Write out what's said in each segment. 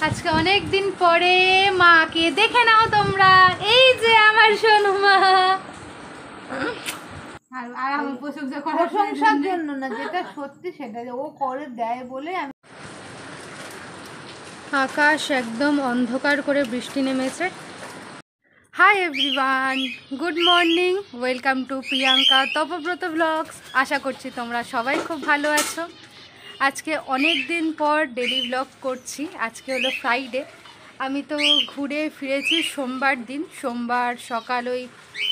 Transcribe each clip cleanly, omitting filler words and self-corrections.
আজকে অনেক দিন পরে মাকে দেখে নাও তোমরা। এই যে আমার সোনু মা। আর আমার প্রশংসার জন্য না, যেটা সত্যি সেটা ও করে দেয় বলে আমি। আকাশ একদম অন্ধকার করে বৃষ্টি নেমেছে। Hi everyone, good morning, welcome to Priyanka Tapabrata blogs. আশা করছি তোমরা সবাই খুব ভালো আছো। আজকে অনেক দিন পর ডেলি ব্লগ করছি। আজকে হলো ফ্রাইডে। আমি তো ঘুরে ফিরেছি সোমবার দিন, সোমবার সকাল ওই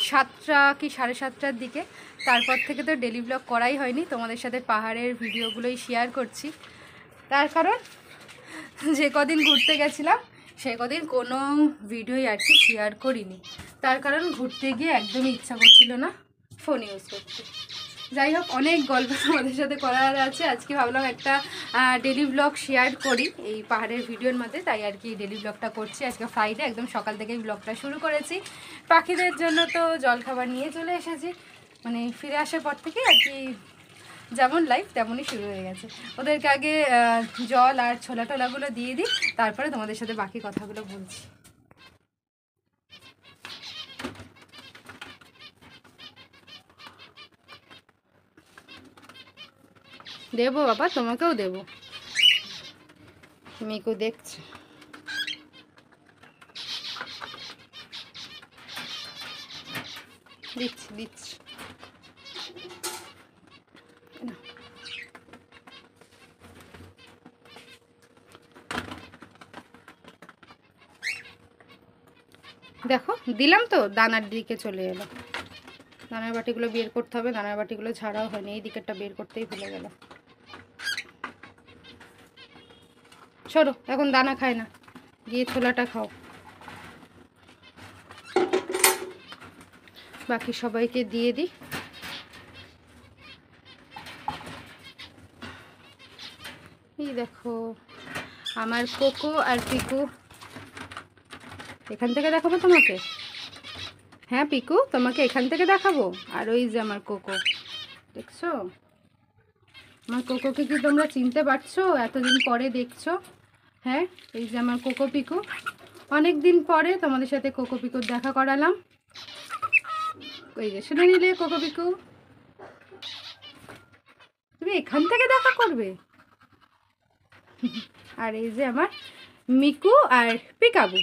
7টা কি 7:30টার দিকে। তারপর থেকে তো ডেলি ব্লগ করাই হয়নি, তোমাদের সাথে পাহাড়ের ভিডিওগুলোই শেয়ার করছি। তার কারণ যে কদিন ঘুরতে গেছিলাম সে কদিন কোনো ভিডিওই আর কি শেয়ার করিনি। তার কারণ ঘুরতে গিয়ে একদমই ইচ্ছা করছিল না ফোন ইউজ করতে। যাই হোক, অনেক গল্প তোমাদের সাথে করার আছে। আজকে ভাবলাম একটা ডেলি ব্লগ শেয়ার করি এই পাহাড়ের ভিডিওর মধ্যে, তাই আর কি ডেলি ব্লগটা করছি। আজকে ফ্রাইডে, একদম সকাল থেকেই ব্লগটা শুরু করেছি। পাখিদের জন্য তো জলখাবার নিয়ে চলে এসেছি, মানে ফিরে আসার পর থেকে আর কি যেমন লাইফ তেমনই শুরু হয়ে গেছে। ওদেরকে আগে জল আর ছোলা টোলাগুলো দিয়ে দিই, তারপরে তোমাদের সাথে বাকি কথাগুলো বলছি। দেবো বাবা, তোমাকেও দেবো, মিকু দেখছে। দিচ্ছি দিচ্ছি। দেখো দিলাম তো, দানার দিকে চলে এলো। দানার বাটিগুলো বের করতে হবে, দানার বাটিগুলো ছাড়াও হয়নি, এই দিকেরটা বের করতেই ভুলে গেল। সরো, এখন দানা খায় না, গিয়ে ছোলাটা খাও। বাকি সবাইকে দিয়ে দিই। এই দেখো আমার কোকো আর পিকু। এখান থেকে দেখাবো তোমাকে? হ্যাঁ পিকু, তোমাকে এখান থেকে দেখাবো। আর ওই যে আমার কোকো, দেখছো? আমার কোকোকে কি তোমরা চিনতে পারছো? এতদিন পরে দেখছো। হ্যাঁ, এই যে আমার কোকো পিকু। অনেক দিন পরে তোমাদের সাথে কোকো পিকুর দেখা করালাম। ওই যে শুনে নিলে কোকো পিকু, তুমি এখান থেকে দেখা করবে। আর এই যে আমার মিকু আর পিকাবু।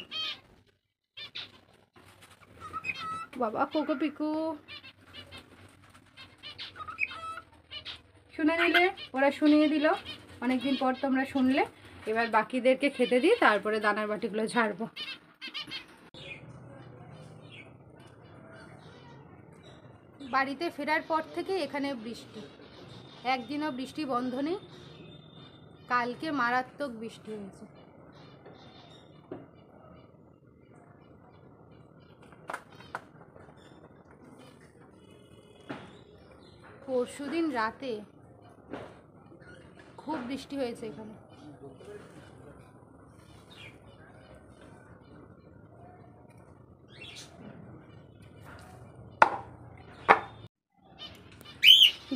বাবা কোকো পিকু শুনে নিলে, ওরা শুনিয়ে দিল। অনেকদিন পর তোমরা শুনলে। এবার বাকিদেরকে খেতে দিই, তারপরে দানার বাটিগুলো ঝাড়বো। বাড়িতে ফেরার পর থেকে এখানে বৃষ্টি, একদিনও বৃষ্টি বন্ধ নেই। কালকে মারাত্মক বৃষ্টি হয়েছে। পরশুদিন রাতে খুব বৃষ্টি হয়েছে এখানে।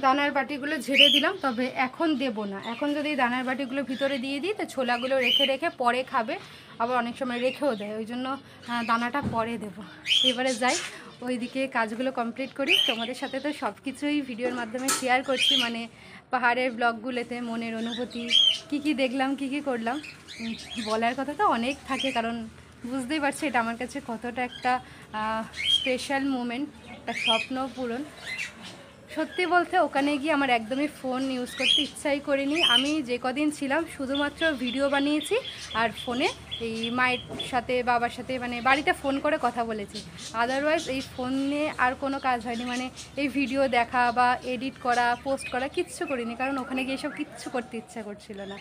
দানার বাটিগুলো ঝেড়ে দিলাম, তবে এখন দেব না। এখন যদি দানার বাটিগুলো ভিতরে দিয়ে দিই তো ছোলাগুলো রেখে রেখে পরে খাবে, আবার অনেক সময় রেখেও দেয়, ওই জন্য দানাটা পরে দেব। এবারে যাই, ওইদিকে কাজগুলো কমপ্লিট করি। তোমাদের সাথে তো সব কিছুই ভিডিওর মাধ্যমে শেয়ার করছি, মানে পাহাড়ের ব্লগগুলোতে মনের অনুভূতি, কি কি দেখলাম, কি কি করলাম। বলার কথা তো অনেক থাকে, কারণ বুঝতেই পারছি এটা আমার কাছে কতটা একটা স্পেশাল মোমেন্ট, একটা স্বপ্ন পূরণ। সত্যি বলতে ওখানে গিয়ে আমার একদমই ফোন ইউজ করতে ইচ্ছাই করিনি। আমি যে কদিন ছিলাম শুধুমাত্র ভিডিও বানিয়েছি আর ফোনে এই মায়ের সাথে বাবার সাথে মানে বাড়িতে ফোন করে কথা বলেছি। আদারওয়াইজ এই ফোনে আর কোনো কাজ হয়নি, মানে এই ভিডিও দেখা বা এডিট করা, পোস্ট করা কিচ্ছু করিনি, কারণ ওখানে গিয়ে সব কিচ্ছু করতে ইচ্ছা করছিল না।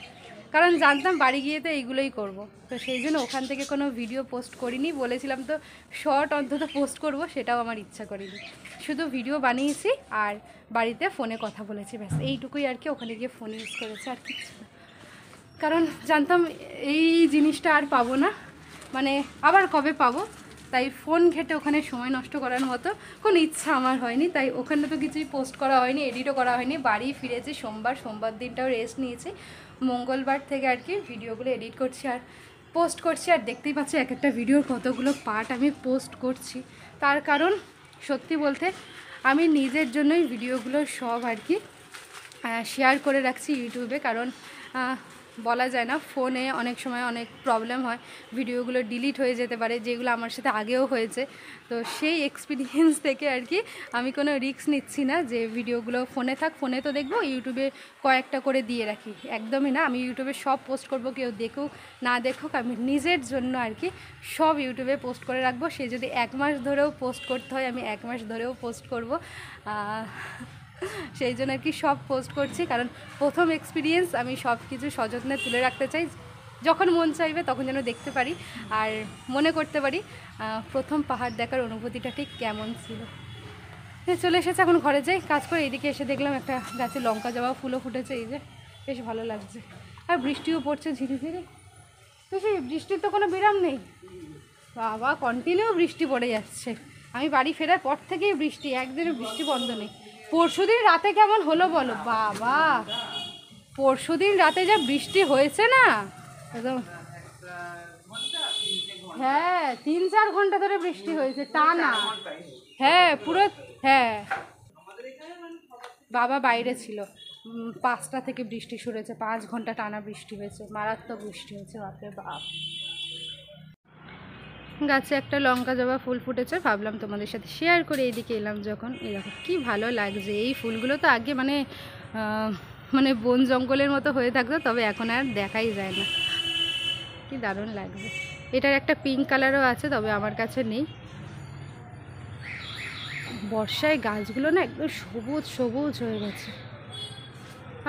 কারণ জানতাম বাড়ি গিয়ে তো এইগুলোই করব, তো সেই জন্য ওখান থেকে কোনো ভিডিও পোস্ট করিনি। বলেছিলাম তো শর্ট অন্তত পোস্ট করব, সেটাও আমার ইচ্ছা করিনি। শুধু ভিডিও বানিয়েছি আর বাড়িতে ফোনে কথা বলেছি, ব্যাস এইটুকুই আর কি। ওখানে গিয়ে ফোন ইউজ করেছি, আর কিছু না। কারণ জানতাম এই জিনিসটা আর পাবো না, মানে আবার কবে পাবো। তাই ফোন ঘেটে ওখানে সময় নষ্ট করার মতো কোনো ইচ্ছা আমার হয়নি। তাই ওখানে তো কিছুই পোস্ট করা হয়নি, এডিটও করা হয়নি। বাড়ি ফিরেছি সোমবার, সোমবার দিনটাও রেস্ট নিয়েছি। মঙ্গলবার থেকে আর কি ভিডিওগুলো এডিট করছি। আর পোস্ট করছি, আর দেখতেই পাচ্ছি এক একটা ভিডিওর কতগুলো পার্ট আমি পোস্ট করছি। তার কারণ সত্যি বলতে আমি নিজের জন্যই ভিডিওগুলো সব আর কি শেয়ার করে রাখছি ইউটিউবে। কারণ বলা যায় না, ফোনে অনেক সময় অনেক প্রবলেম হয়, ভিডিওগুলো ডিলিট হয়ে যেতে পারে, যেগুলো আমার সাথে আগেও হয়েছে। তো সেই এক্সপিরিয়েন্স থেকে আর কি আমি কোনো রিস্ক নিচ্ছি না যে ভিডিওগুলো ফোনে থাক, ফোনে তো দেখবো, ইউটিউবে কয়েকটা করে দিয়ে রাখি, একদমই না। আমি ইউটিউবে সব পোস্ট করব, কেউ দেখুক না দেখুক, আমি নিজের জন্য আর কি সব ইউটিউবে পোস্ট করে রাখবো। সে যদি 1 মাস ধরেও পোস্ট করতে হয়, আমি 1 মাস ধরেও পোস্ট করব। সেই জন্য আর কি সব পোস্ট করছি, কারণ প্রথম এক্সপিরিয়েন্স আমি সব কিছু সযত্নে তুলে রাখতে চাই। যখন মন চাইবে তখন যেন দেখতে পারি আর মনে করতে পারি প্রথম পাহাড় দেখার অনুভূতিটা ঠিক কেমন ছিল। চলে এসেছে, এখন ঘরে যাই, কাজ করে। এইদিকে এসে দেখলাম একটা গাছে লঙ্কা জবা ফুলও ফুটেছে, এই যে বেশ ভালো লাগছে। আর বৃষ্টিও পড়ছে ঝিরিঝিরি, বেশি বৃষ্টির তো কোনো বিরাম নেই, বাবা কন্টিনিউ বৃষ্টি পড়ে যাচ্ছে। আমি বাড়ি ফেরার পর থেকেই বৃষ্টি, একদিনও বৃষ্টি বন্ধ নেই। পরশুদিন রাতে কেমন হলো বলো, বাবা পরশুদিন রাতে যা বৃষ্টি হয়েছে না একদম, হ্যাঁ 3-4 ঘন্টা ধরে বৃষ্টি হয়েছে টানা, হ্যাঁ পুরো, হ্যাঁ বাবা বাইরে ছিল, 5টা থেকে বৃষ্টি শুরু হয়েছে, 5 ঘন্টা টানা বৃষ্টি হয়েছে, মারাত্মক বৃষ্টি হয়েছে, বাপরে বাপ। গাছে একটা লঙ্কা জবা ফুল ফুটেছে, ভাবলাম তোমাদের সাথে শেয়ার করে। এইদিকে এলাম যখন, এই দেখো কী ভালো লাগছে। এই ফুলগুলো তো আগে মানে বন জঙ্গলের মতো হয়ে থাকতো, তবে এখন আর দেখাই যায় না, কি দারুণ লাগছে। এটার একটা পিঙ্ক কালারও আছে, তবে আমার কাছে নেই। বর্ষায় গাছগুলো না একদম সবুজ সবুজ হয়ে গেছে।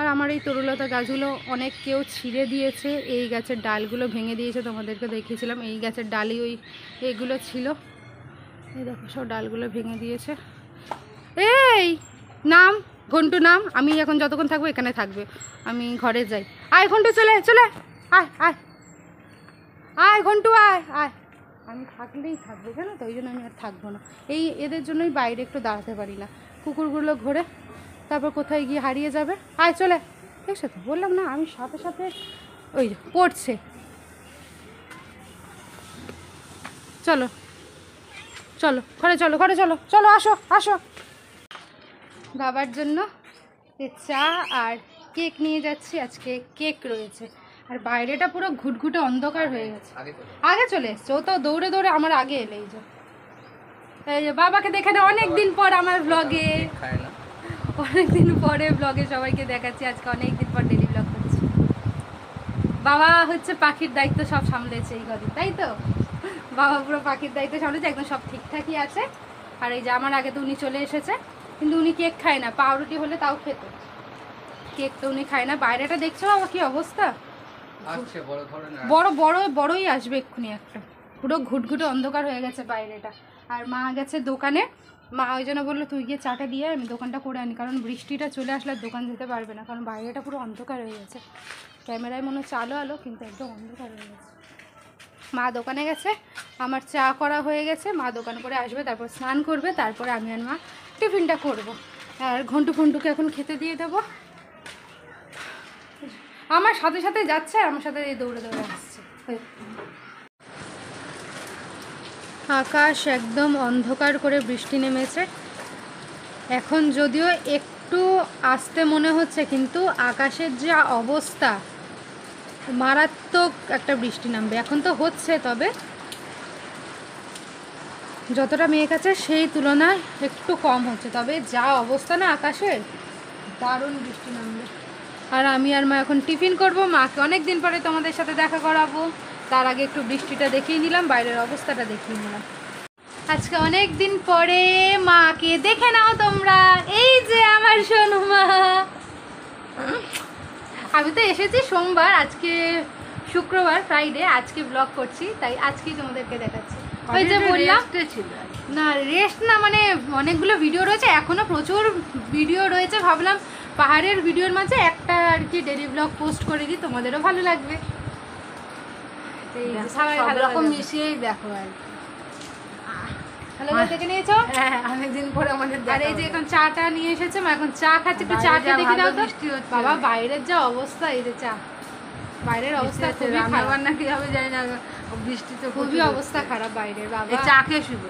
আর আমার এই তরুলতা গাছগুলো অনেক কেউ ছিঁড়ে দিয়েছে, এই গাছের ডালগুলো ভেঙে দিয়েছে, তোমাদেরকে দেখিয়েছিলাম। এই গাছের ডালই এইগুলো ছিল, এই দেখো সব ডালগুলো ভেঙে দিয়েছে। এই নাম ঘন্টু, নাম, আমি এখন যতক্ষণ থাকবো এখানে থাকবে, আমি ঘরে যাই। আয় ঘন্টু, চলে চলে আয় আয় আয় ঘন্টু, আয় আয়। আমি থাকলেই থাকবো, জানো তো, ওই জন্য আমি আর থাকবো না। এদের জন্যই বাইরে একটু দাঁড়াতে পারি না, কুকুরগুলো ঘোরে তারপর কোথায় গিয়ে হারিয়ে যাবে। আয় চলে, দেখছো তো বললাম না, আমি সাথে সাথে ওই পড়ছে। চলো চলো ঘরে চলো, ঘরে চলো, চলো আসো আসো। বাবার জন্য চা আর কেক নিয়ে যাচ্ছি, আজকে কেক রয়েছে। আর বাইরেটা পুরো ঘুটঘুটে অন্ধকার হয়ে গেছে, আগে চলে এসছে, ও তো দৌড়ে দৌড়ে আমার আগে এলে। এই যে বাবাকে দেখে না অনেক দিন পর আমার ব্লগে, অনেকদিন পরে ব্লগে সবাইকে দেখাচ্ছি, আজকে অনেক দিন পর ডেলি ব্লগ করছি। বাবা হচ্ছে পাখির দায়িত্ব সব সামলেছে এই কদিন, তাই তো? বাবা পুরো পাখির দায়িত্ব সামলেছে, একদম সব ঠিকঠাকই আছে। আর এই যে আমার আগে তো উনি চলে এসেছে, কিন্তু উনি কেক খায় না, পাউরুটি হলে তাও খেত, কেক তো উনি খায় না। বাইরেটা দেখছো বাবা কি অবস্থা, বড়ই আসবে এক্ষুনি একটা, পুরো ঘুটঘুটে অন্ধকার হয়ে গেছে বাইরেটা। আর মা গেছে দোকানে, মা ওই জন্য বললো তুই গিয়ে চাটা দিয়ে আমি দোকানটা করে আনি, কারণ বৃষ্টিটা চলে আসলে দোকান যেতে পারবে না, কারণ বাইরেটা পুরো অন্ধকার হয়ে গেছে। ক্যামেরায় মনে হচ্ছে আলো আলো, কিন্তু একদম অন্ধকার হয়ে গেছে। মা দোকানে গেছে, আমার চা করা হয়ে গেছে, মা দোকান করে আসবে, তারপর স্নান করবে, তারপরে আমি আর মা টিফিনটা করব। আর ঘন্টু ফন্টুকে এখন খেতে দিয়ে দেবো। আমার সাথে সাথে যাচ্ছে আর আমার সাথে দৌড়ে দৌড়ে আসছে। আকাশ একদম অন্ধকার করে বৃষ্টি নেমেছে, এখন যদিও একটু আসতে মনে হচ্ছে, কিন্তু আকাশের যা অবস্থা, মারাত্মক একটা বৃষ্টি নামবে। এখন তো হচ্ছে, তবে যতটা মেঘ আছে সেই তুলনায় একটু কম হচ্ছে, তবে যা অবস্থা না আকাশের, দারুণ বৃষ্টি নামবে। আর আমি আর মা এখন টিফিন করব, মাকে অনেক দিন পরে তোমাদের সাথে দেখা করাবো, তার আগে একটু বৃষ্টিটা দেখিয়ে নিলাম, বাইরের অবস্থাটা দেখিয়ে নিলাম। আজকে অনেক দিন পরে মাকে দেখে নাও তোমরা, এই যে আমার সোনু মা। আমি তো এসেছি সোমবার, আজকে শুক্রবার, ফ্রাইডে, আজকে ব্লগ করছি, তাই আজকেই তোমাদেরকে দেখাচ্ছি। ওই যে বললাম না, রেস্ট না, মানে অনেকগুলো ভিডিও রয়েছে, এখনও প্রচুর ভিডিও রয়েছে, ভাবলাম পাহাড়ের ভিডিওর মাঝে একটা আর কি ডেলি ব্লগ পোস্ট করে দিই, তোমাদেরও ভালো লাগবে, সবাই ভালো রকম মিশিয়েই দেখো আর কি। ভালো করে দেখে নিয়েছো? হ্যাঁ, অনেকদিন পরে আমাদের। আর এই যে এখন চাটা নিয়ে এসেছে মা, এখন চা খাচ্ছে, একটু চা খেয়ে দেখি দাও তো। বাবা বাইরের যা অবস্থা, এই যে চা বাইরের অবস্থা খুবই রান্না খারাপ, বান্না কি হবে জানি না, বৃষ্টি তো খুবই অবস্থা খারাপ বাইরের বাবা। চা খেয়ে শুভ।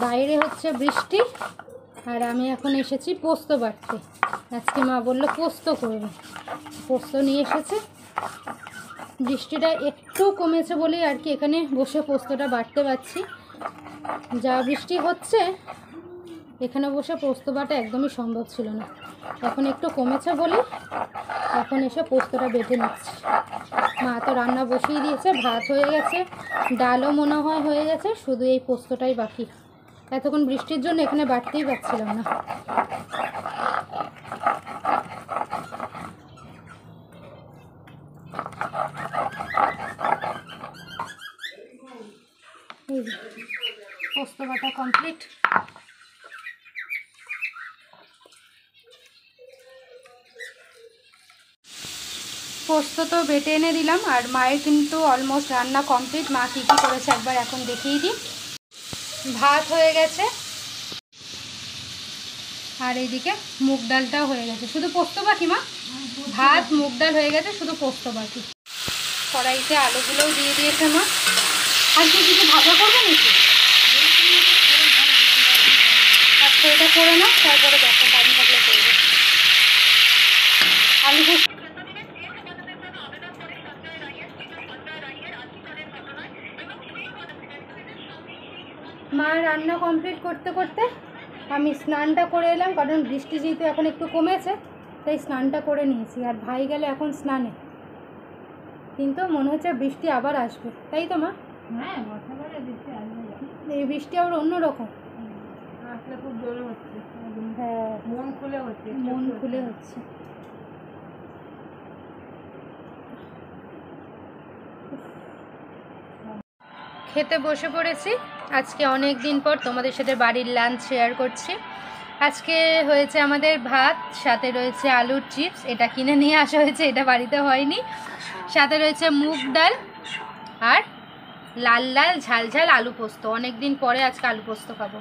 বাইরে হচ্ছে বৃষ্টি আর আমি এখন এসেছি পোস্ত বাটতে। আজকে মা বললো পোস্ত করবে, পোস্ত নিয়ে এসেছে। বৃষ্টিটা একটু কমেছে বলেই আর কি এখানে বসে পোস্তটা বাটতে পারছি। যা বৃষ্টি হচ্ছে এখানে বসে পোস্ত বাটা একদমই সম্ভব ছিল না। এখন একটু কমেছে বলে এখন এসে পোস্তটা বেটে নিচ্ছি। মা তো রান্না বসিয়ে দিয়েছে, ভাত হয়ে গেছে, ডালও মনে হয় হয়ে গেছে, শুধু এই পোস্তটাই বাকি। এতক্ষণ বৃষ্টির জন্য এখানে বাটতেই পারছিলাম না। এই যে, পোস্ত বাটা কমপ্লিট। পোস্ত তো বেটে এনে দিলাম আর মায়ের কিন্তু অলমোস্ট রান্না কমপ্লিট। মা কী কী করেছে একবার এখন দেখিয়ে দিই। ভাত হয়ে গেছে আর এইদিকে মুগ ডালটাও হয়ে গেছে, শুধু পোস্ত বাকি। মা ভাত মুগ ডাল হয়ে গেছে, শুধু পোস্ত বাকি। কড়াইতে আলুগুলোও দিয়ে দিয়েছে মা। আজকে কিছু ভাজা করবে নাকি? আজকে এটা করে নাও, তারপরে দেখো টাইম থাকলে করবে। আলু পোস্ত মা রান্না কমপ্লিট করতে করতে আমি স্নানটা করে এলাম, কারণ বৃষ্টি যেহেতু এখন একটু কমেছে তাই স্নানটা করে নিয়েছি। আর ভাই গেলে এখন স্নানে, কিন্তু মনে হচ্ছে বৃষ্টি আবার আসবে, তাই তো মা? হ্যাঁ, বর্ষাকালে বৃষ্টি আসবে। এই বৃষ্টি আবার অন্যরকম, আসলে খুব জোরে হচ্ছে। হ্যাঁ মন খুলে হচ্ছে, মন খুলে হচ্ছে। খেতে বসে পড়েছি। আজকে অনেক দিন পর তোমাদের সাথে বাড়ির লাঞ্চ শেয়ার করছি। আজকে হয়েছে আমাদের ভাত, সাথে রয়েছে আলুর চিপস, এটা কিনে নিয়ে আসা হয়েছে, এটা বাড়িতে হয়নি। সাথে রয়েছে মুগ ডাল আর লাল লাল ঝাল ঝাল আলু পোস্ত। অনেক দিন পরে আজকে আলু পোস্ত খাবো।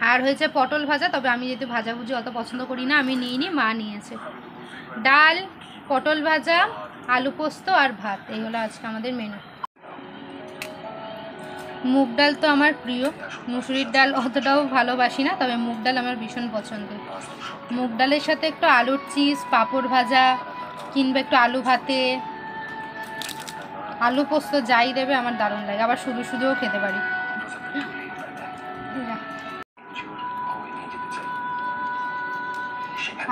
আর হয়েছে পটল ভাজা, তবে আমি যেহেতু ভাজাভুজি অত পছন্দ করি না আমি নিইনি, মা নিয়েছে। ডাল, পটল ভাজা, আলু পোস্ত আর ভাত, এই হলো আজকে আমাদের মেনু। মুগ ডাল তো আমার প্রিয়, মুসুরির ডাল অতটাও ভালোবাসি না, তবে মুগ ডাল আমার ভীষণ পছন্দের। মুগ ডালের সাথে একটু আলুর চিপস, পাঁপড় ভাজা কিংবা একটু আলু ভাতে, আলু পোস্ত যাই দেবে আমার দারুণ লাগে। আবার শুধু শুধুও খেতে পারি।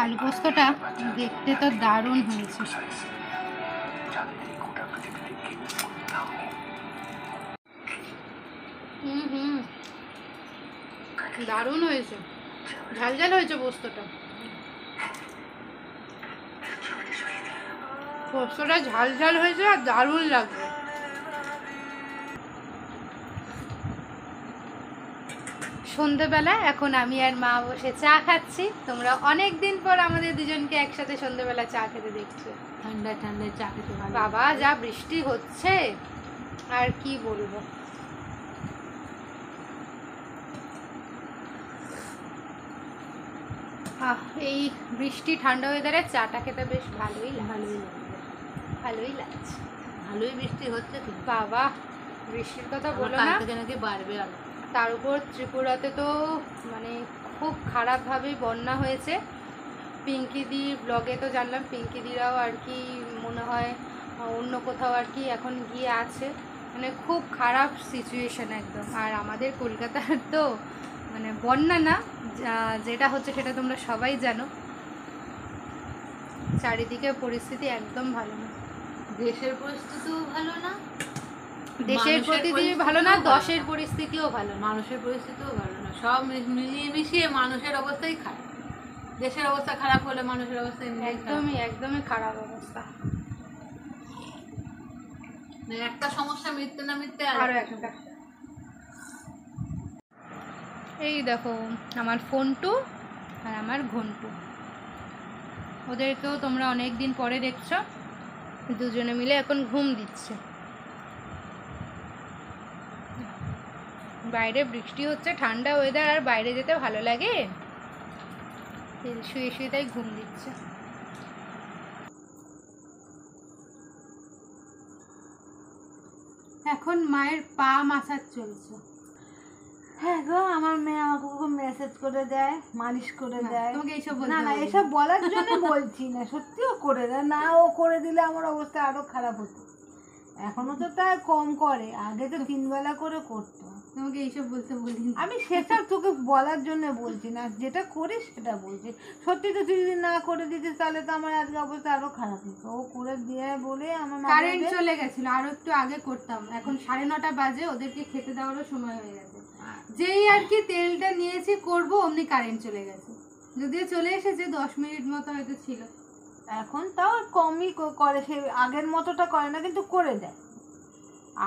আলু পোস্তটা দেখতে তো দারুণ হয়েছে। দারুণ হয়েছে, ঝাল ঝাল হয়েছে পোস্তটা। পোস্তটা ঝাল ঝাল হয়েছে আর দারুণ লাগবে। সন্ধেবেলা এখন আমি আর মা বসে চা খাচ্ছি। তোমরা অনেক দিন পর আমাদের দুজনকে একসাথে সন্ধেবেলা চা খেতে দেখছো। ঠান্ডা ঠান্ডায় চা খেতে ভালো। বাবা যা বৃষ্টি হচ্ছে আর কি বলবো। এই বৃষ্টি ঠান্ডা ওয়েদারে চাটা খেতে বেশ ভালোই লাগছে। ভালোই বৃষ্টি হচ্ছে তো বাবা, বৃষ্টির কথা বলো না। থেকে নাকি বাড়বে আরো। তার উপর ত্রিপুরাতে তো মানে খুব খারাপভাবেই বন্যা হয়েছে। পিঙ্কিদি ব্লগে তো জানলাম, পিঙ্কিদিরাও আর কি মনে হয় অন্য কোথাও আর কি এখন গিয়ে আছে। মানে খুব খারাপ সিচুয়েশন একদম। আর আমাদের কলকাতার তো মানে বন্যা না, যেটা হচ্ছে সেটা তোমরা সবাই জানো। চারিদিকে পরিস্থিতি একদম ভালো না। দেশের পরিস্থিতিও ভালো না, দেশের পরিস্থিতি ভালো না, দশের পরিস্থিতিও ভালো না, মানুষের পরিস্থিতিও ভালো না। সব মিলিয়ে মিশিয়ে মানুষের অবস্থাই খারাপ। দেশের অবস্থা খারাপ হলে মানুষের অবস্থা একদমই খারাপ অবস্থা। একটা সমস্যা মিটতে না মিটতে আরো একটা। এই দেখো আমার ফোনটু আর আমার ঘন্টু, ওদেরকেও তোমরা অনেক দিন পরে দেখছো। দুজনে মিলে এখন ঘুম দিচ্ছে। বাইরে বৃষ্টি হচ্ছে, ঠান্ডা ওয়েদার, আর বাইরে যেতে ভালো লাগে? এই শুয়ে শুয়ে তাই ঘুম দিচ্ছে। এখন মায়ের পা মাসাজ চলছে। হ্যাঁ গো, আমার মেয়ে আমাকে খুব মেসেজ করে দেয়, মালিশ করে না, দেয়। তোমাকে এইসব বলতে না না, হবে না। এসব বলার জন্য বলছি না, সত্যিও করে দেয়। না, ও করে দিলে আমার অবস্থা আরো খারাপ হতো। এখনো তো তা কম করে, আগে তো 3 বেলা করে করতো। তোমাকে এইসব বলতে বলিনি। আমি সেটা তোকে বলার জন্য বলছি না, যেটা করিস সেটা বলছি। সত্যি তো তুই যদি না করে দিতিস তাহলে তো আমার আজকে অবস্থা আরো খারাপ হতো। ও করে দিয়ে বলে আমার মাঝে কারেন্ট মাঝে- চলে গেছিল, আরো একটু আগে করতাম। এখন 9:30 বাজে, ওদেরকে খেতে দেওয়ারও সময় হয়ে গেছে। যেই আর কি তেলটা নিয়েছি করব, অমনি কারেন্ট চলে গেছে। যদিও চলে এসেছে, 10 মিনিট মতো হয়তো ছিল। এখন তাও কমই করে, সে আগের মতোটা করে না, কিন্তু করে দেয়।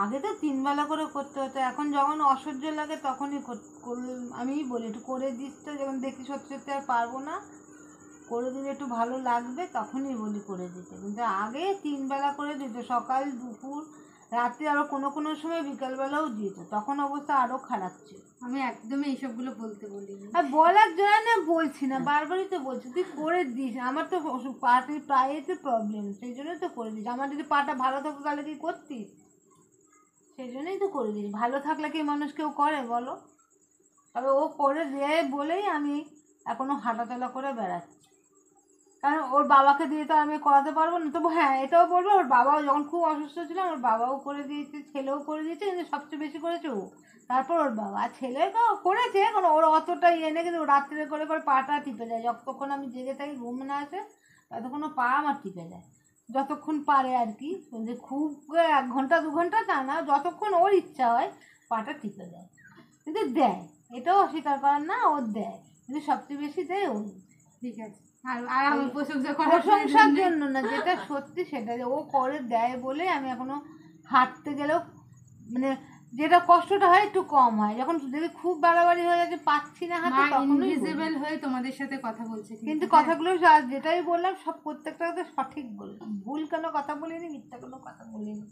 আগে তো 3 বেলা করে করতে হতো, এখন যখন অসহ্য লাগে তখনই আমি বলি একটু করে দিস তো, যখন দেখি সত্যি সত্যি আর পারবো না, করে দিলে একটু ভালো লাগবে, তখনই বলি করে দিতে। কিন্তু আগে 3 বেলা করে দিত, সকাল দুপুর রাত্রে, আরও কোনো কোনো সময় বিকালবেলাও দিত, তখন অবস্থা আরও খারাপ ছিল। আমি একদমই এইসবগুলো বলতে বলিনি। আর বলার জন্য না বলছি না, বারবারই তো বলছি তুই করে দিস। আমার তো পাতে প্রায় তো প্রবলেম, সেই জন্যই তো করে দিস। আমার যদি পাটা ভালো থাকতো তাহলে কি করতিস? সেই জন্যই তো করে দিস। ভালো থাকলে কি মানুষ কেউ করে বলো? তবে ও করে দেয় বলেই আমি এখনো হাঁটাচলা করে বেড়াচ্ছি। কারণ ওর বাবাকে দিয়ে তো আমি করাতে পারবো না। তবু হ্যাঁ, এটাও বলবো, ওর বাবাও যখন খুব অসুস্থ ছিল ওর বাবাও করে দিয়েছে, ছেলেও করে দিয়েছে, কিন্তু সবচেয়ে বেশি করেছে ও, তারপর ওর বাবা। আর ছেলে তো করেছে, এখন ওর অতটা ইয়ে নেই, কিন্তু রাত্রে করে করে পাটা টিপে যায়। যতক্ষণ আমি জেগে থাকি, ঘুম না আসে, ততক্ষণ ও পা আমার টিপে যায়, যতক্ষণ পারে আর কি। কিন্তু খুব 1 ঘন্টা 2 ঘন্টা তা না, যতক্ষণ ওর ইচ্ছা হয় পাটা টিপে দেয়। কিন্তু দেয়, এটাও অস্বীকার করার না, ও দেয়, কিন্তু সবচেয়ে বেশি দেয় ও। ঠিক আছে, আর আর আমার প্রশংসা করার প্রশংসার প্রয়োজন নেই। জন্য না, যেটা সত্যি সেটা, যে ও করে দেয় বলে আমি এখনো হাঁটতে গেলেও মানে যেটা কষ্টটা হয় একটু কম হয়। যখন দেখি খুব বাড়াবাড়ি হয়ে গেছে, পাচ্ছি না হাতে, মা তখনই বলি। ইনভিজিবল হয়ে তোমাদের সাথে কথা বলছে, কিন্তু হ্যাঁ। কথাগুলো যেটাই বললাম সব প্রত্যেকটা কথা সঠিক বললাম, ভুল কোনো কথা বলিনি, মিথ্যা কোনো কথা বলিনি।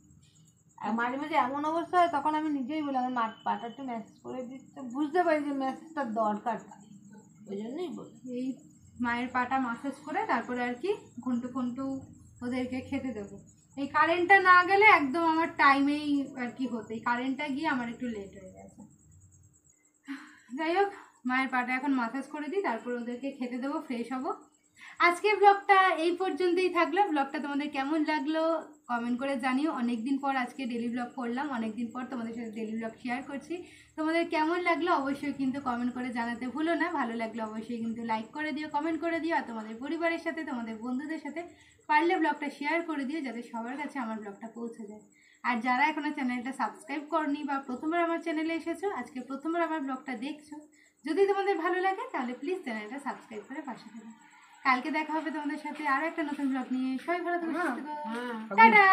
আর মাঝে মাঝে এমন অবস্থা হয়, তখন আমি নিজেই বলি আমার পাটা একটু মেসেজ করে দিচ্ছে, বুঝতে পারি যে মেসেজটার দরকার, ওই জন্যই বলি। এই মায়ের পাটা মাসাজ করে তারপরে আর কি ঘন্টু ঘন্টু ওদেরকে খেতে দেবো। এই কারেন্টটা না গেলে একদম আমার টাইমেই আর কি হতো, এই কারেন্টটা গিয়ে আমার একটু লেট হয়ে গেছে। যাই হোক, মায়ের পাটা এখন মাসাজ করে দিই, তারপর ওদেরকে খেতে দেবো, ফ্রেশ হবো। আজকের ব্লগটা এই পর্যন্তই থাকলো। ব্লগটা তোমাদের কেমন লাগলো কমেন্ট করে জানিও। অনেকদিন পর আজকে ডেলি ব্লগ করলাম, অনেকদিন পর তোমাদের সাথে ডেলি ব্লগ শেয়ার করছি। তোমাদের কেমন লাগলো অবশ্যই কিন্তু কমেন্ট করে জানাতে ভুলো না। ভালো লাগলো অবশ্যই কিন্তু লাইক করে দিও, কমেন্ট করে দিও। আর তোমাদের পরিবারের সাথে, তোমাদের বন্ধুদের সাথে পারলে ব্লগটা শেয়ার করে দিও, যাতে সবার কাছে আমার ব্লগটা পৌঁছে যায়। আর যারা এখনো চ্যানেলটা সাবস্ক্রাইব করনি বা প্রথমবার আমার চ্যানেলে এসেছো, আজকে প্রথমবার আমার ব্লগটা দেখছো, যদি তোমাদের ভালো লাগে তাহলে প্লিজ চ্যানেলটা সাবস্ক্রাইব করে পাশে থাকো। কালকে দেখা হবে তোমাদের সাথে আরো একটা নতুন ব্লগ নিয়ে। সবাই ভালো থেকো, সুস্থ থেকো। টাটা।